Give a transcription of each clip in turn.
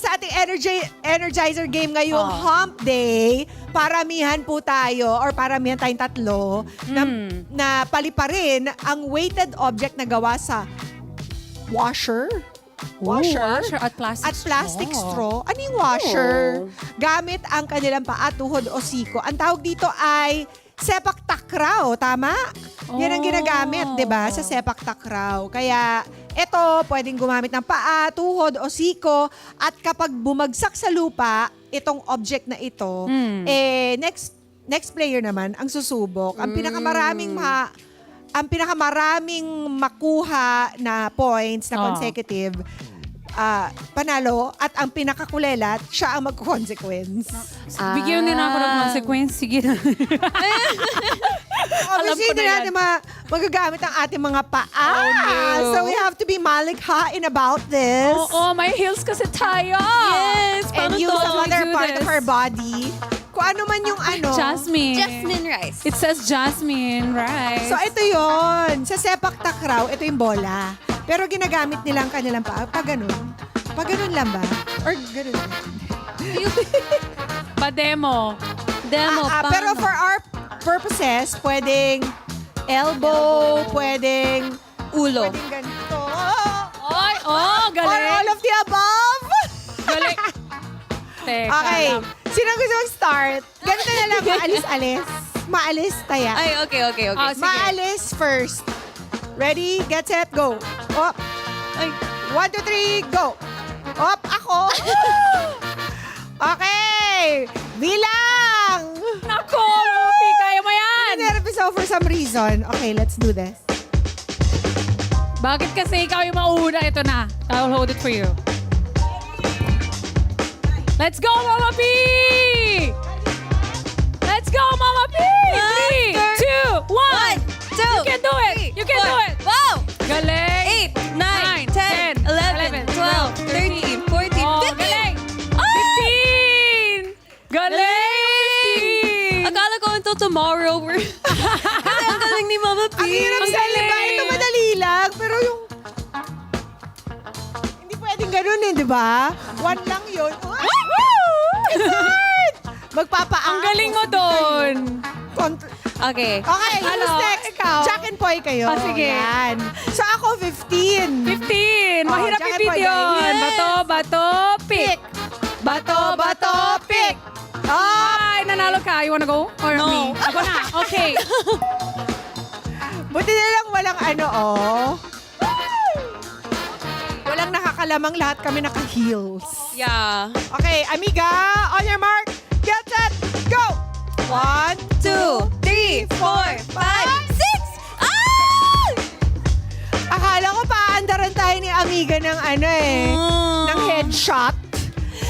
sa ating energizer game ngayong hump day, paramihan po tayo or paramihan tayong tatlo na paliparin ang weighted object na gawa sa washer at plastic straw. Ano yung washer? Gamit ang kanilang paa, tuhod o siko. Ang tawag dito ay sepak takraw, tama? Yan ang ginagamit, 'di ba, sa sepak takraw. Kaya ito, pwedeng gumamit ng paa, tuhod o siko at kapag bumagsak sa lupa itong object na ito, next player naman ang susubok. Ang pinakamaraming makuha na points na consecutive, panalo, at ang pinakakulelat, siya ang magko-consequence. Bigyan nyo na ako ng consequence. Sige na. Obviously, hindi natin magagamit ang ating mga paa. So we have to be malikhain about this. May heels kasi tayo. Yes! And use some other do part this? of our body. Kung ano man yung ano. Jasmine rice. It says Jasmine rice. So ito yon. Sa sepak takraw, ito yung bola. Pero ginagamit nila ang kanilang paa. Pag ganun. Pag ganun lang ba? Or ganun lang? Pa-demo. Pero for our purposes, pwedeng elbow, pwedeng Ulo. pwedeng ganito. Or galing. Or all of the above. Galing. Teka Okay. lang. Sino gusto mag-start? Ganito na lang, maalis-alis. Maalis, taya. Ay, okay. Sige. Maalis first. Ready, get set, go. Op. Ay. 1, 2, 3, go. Op, ako. Okay. Bilang. Nako, Rupi, kaya mo yan. Nervous ako for some reason. Okay, let's do this. Bakit kasi ikaw yung mauna? Ito na. I will hold it for you. Let's go, Mama P! Let's go, Mama P! 3, 2, 1. 2. You can do it! You can do it! Wow! Galing! 8, 9, 10, 11, 12, 13, 14, Oh, 15. galing! Ah! 15! Galing! 15! Akala ko until tomorrow. Kasi ang galing ni Mama P. Ang hirap Ang sa galing. liba. Ito madali lang. Pero yung... Hindi pwedeng ganun di ba? One lang yun. It's hard! Ang galing mo doon! Okay. Okay, who's Ano? next? Ikaw. Jack and Poy kayo. Sige. Yan. So ako, 15. 15! Mahirap Jack and i-beat Poy, yun! yes. Bato, pick! Bato, pick. Oh, Ay, nanalo ka. You wanna go? Or me? Ako na. Okay. buti na lang walang Walang nakakalamang, lahat kami naka-heels. Yeah. Okay, amiga, on your mark, get set, go! 1, 2, 3, 4, 5, 6. Ah! Akala ko paandaran tayo ni amiga ng ng headshot.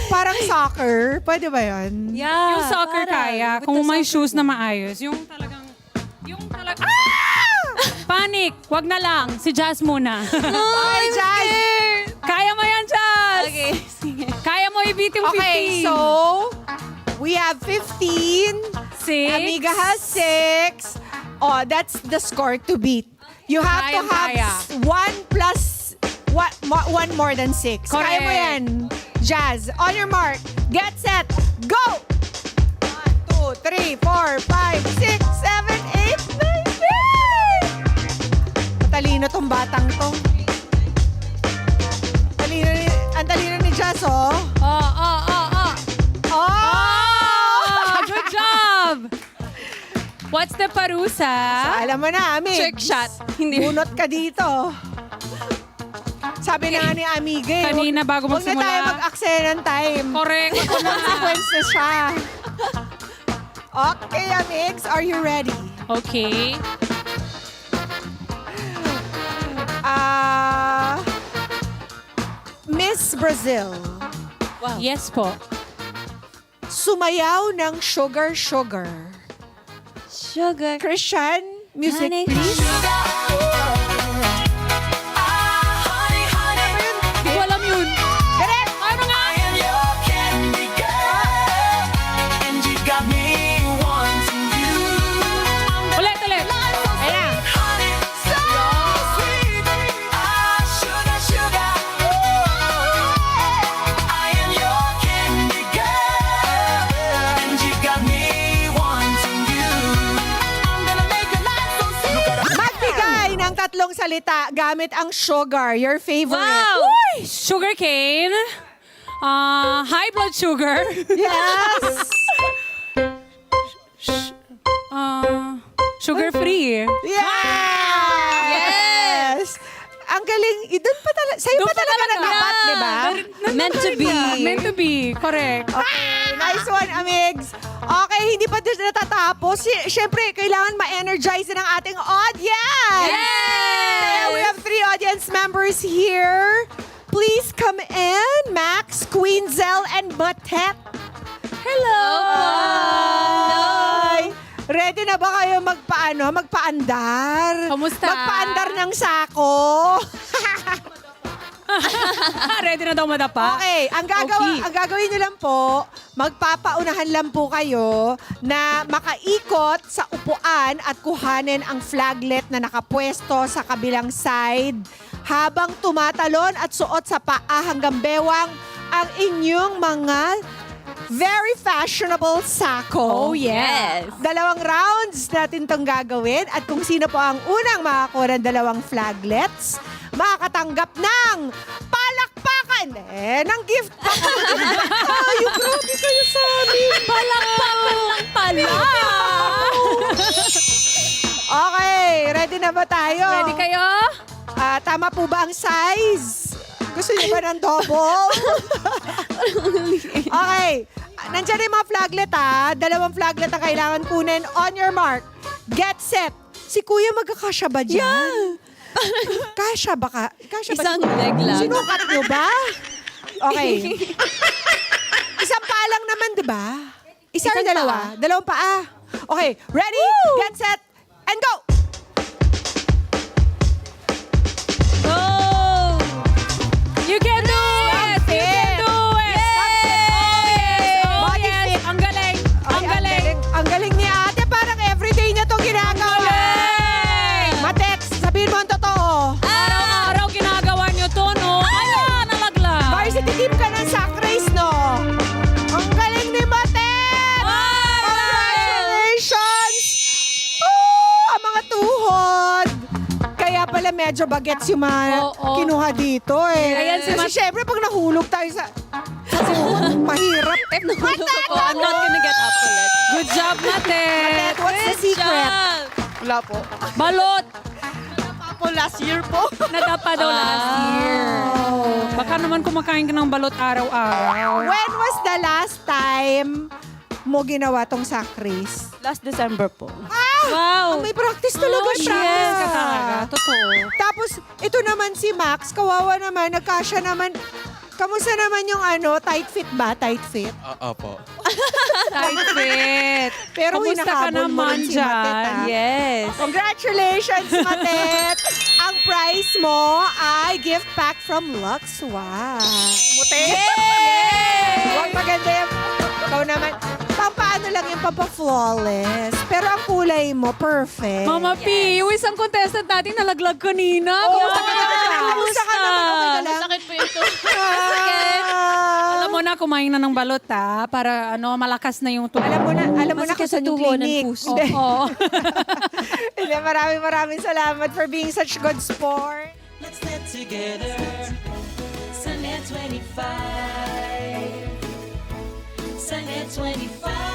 Parang soccer. Pwede ba yun? Yeah. Yung soccer kaya, kung may shoes na maayos. Yung talagang... Panic! Wag na lang. Si Jazz muna. Okay, Jazz. Kaya mo yan, Jazz! Okay, sige. Kaya mo i-beat yung 15. Okay, so, we have 15. 6. Amiga has 6. Oh, that's the score to beat. You have to Kaya. have 1 plus 1 more than 6. Kaya mo Correct. yan. Jazz, on your mark, get set, go! 1, 2, 3, 4, 5, 6, 7, 8, 9, 10! Matalino tong batang to. Ang talino ni Jazz, oh. Oh! Good job! What's the parusa? Alam mo na, Ami. Trick shot. Hindi. Bunot ka dito. Sabi na nga ni Amiga eh. Kanina bago Huwag na magsimula. tayo mag-aksaya ng time. Correct. Consequence na siya. Okay, Amigs, are you ready? Okay. Miss Brazil, Yes po. sumayaw ng Sugar Sugar. Sugar. Christian, music Honey. please. Hindi ko alam yun. Correct! Ano nga? Ulit. Ayan. magsalita gamit ang sugar, your favorite. Wow! Uy! Sugar cane. High blood sugar. Yes! Sugar free. Yes! Ang galing. Doon pa talaga. Sa'yo Doon pa pa talaga talaga. nagapat, di ba? Meant to be. Meant to be. Correct. Okay, nice one, Amigs. Okay, hindi pa din natatapos. Siyempre, kailangan ma-energize ng ating audience. Kaya we have 3 audience members here. Please come in. Max, Queenzel, and Matet. Hello! Hi! Ready na ba kayo magpaandar? Kamusta? Magpaandar ng sako. Ready na daw madapa? Okay, ang gagawin niyo lang po, magpapaunahan lang po kayo na makaikot sa upuan at kuhanin ang flaglet na nakapwesto sa kabilang side habang tumatalon at suot sa paa hanggang bewang ang inyong mga very fashionable sako. Oh, yeah. Yes. 2 rounds natin tong gagawin at kung sino po ang unang makakuha ng 2 flaglets, makakatanggap ng palakpakan ng gift pack. Ay, grabe kayo sa amin. Palakpakan lang pala. Okay, ready na ba tayo? Ready kayo? Tama po ba ang size? Gusto niyo ba ng double? Okay. Nandiyan yung mga flaglet 2 flaglet ang kailangan kunin. On your mark. Get set. Si Kuya magkakasya ba dyan? Yeah. Kasya ba ka? Kasya ba? Isang leg lang. Sinukat nyo ba? Okay. Isang paa lang naman, di ba? Isa or Isang dalawa? paa. 2 paa. Okay. Ready? Get set. And go! Go! You can do it! You can do it! Oh, Body yes! fit. Ang galing! Ang galing! Ang galing ni ate. Parang everyday niya itong ginagawa. Galing! Matets, sabihin mo ang totoo. Araw-araw ginagawa niyo to, no? Ayan, nalaglag. Varsity team ka ng sack race, no? Ang galing ni Matet! Wow! Congratulations! Oh, ang mga tuhod! Kaya pala medyo bagets yung mga Oo. kinuha dito eh. Ayan si Kasi syempre pag nahulog tayo sa tuhod, mahirap. If nahulog ako, I'm not gonna get up ulit. Good job, Matet! What's the secret? Wala po. Balot! Po last year po. Nadapa daw last year. Baka naman kumakain ka ng balot araw-araw. When was the last time mo ginawa tong sack race? Last December po. Wow! May practice talaga Oh, siya. yes, ka talaga. Totoo. Tapos, ito naman si Max, kawawa naman, nagkasya naman. Kamusta naman yung tight fit ba? Tight fit? Opo. Tight fit. Pero Kamusta ka hinahabol mo naman rin si Matet, dyan? ah. Yes. Congratulations, Matet! Ang prize mo ay gift pack from Lux. Wow! Muti! Yay! Huwag maganda yung... Ikaw naman, pampaano lang yung pampa-flawless. Pero ang kulay mo, perfect. Mama P, yung isang contestant natin nalaglag kanina. Kamusta ka naman? Kamusta ka naman? Okay ka lang? Sakit po ito. Ah. Alam mo na, kumain na ng balot ha, para malakas na yung tubo. Alam mo na kung Masakit saan sa yung tubo ng clinic. puso. Hindi. Oo. Hindi, maraming salamat for being such good sport. Let's get together. Sunday 25. Sunday 25.